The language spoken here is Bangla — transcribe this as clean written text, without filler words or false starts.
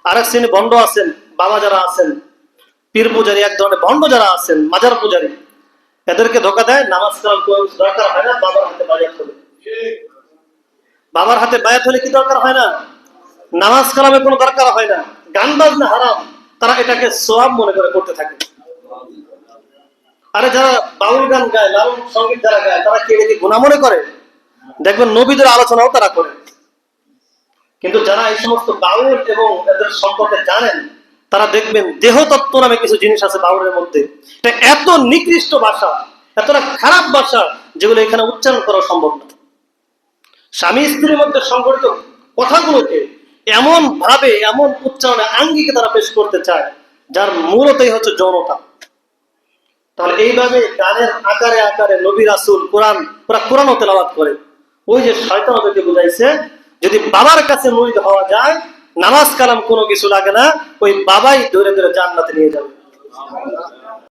আরেক শ্রেণী ভণ্ড আছেন, বাবা যারা আছেন, পীর পূজারী, এক ধরনের ভণ্ড যারা আছেন, মাজার পূজারী, এদেরকে ধোকা দেয়। নামাজ কালাম দরকার হয় না, বাবার হাতে বায়াত হলে। বাবার হাতে বায়াত হলে কি দরকার হয় না? নামাজ কালামে কোনো দরকার হয় না। গান বাজনা হারাম, তারা এটাকে সওয়াব মনে করে করতে থাকে। আরে যারা বাউল গান গায়, লালন সঙ্গীত যারা গায়, তারা কি এটাকে গুনাহ মনে করে? দেখবেন নবীদের আলোচনাও তারা করে। কিন্তু যারা এই সমস্ত বাউল এবং এদের সম্পর্কে জানেন, তারা দেখবেন দেহতত্ত্ব নামে কিছু জিনিস আছে বাউলের মধ্যে। এটা এত নিকৃষ্ট ভাষা, এতটা খারাপ ভাষা, যেগুলো এখানে উচ্চারণ করা সম্ভব না। স্বামী স্ত্রীর মধ্যে সংঘটিত কথাগুলোকে এমন ভাবে, এমন উচ্চারণে, আঙ্গিকে তারা পেশ করতে চায়, যার মূলতই হচ্ছে যৌনতা। তাহলে এইভাবে গানের আকারে আকারে নবী রাসূল কোরআনও তেলাওয়াত করে। ওই যে শয়তান ওদেরকে বুঝাইছে, যদি বাবার কাছে মুরিদ হওয়া যায়, নামাজ কালাম কোনো কিছু লাগে না, ওই বাবাই ধরে ধরে জান্নাতে নিয়ে যাবে।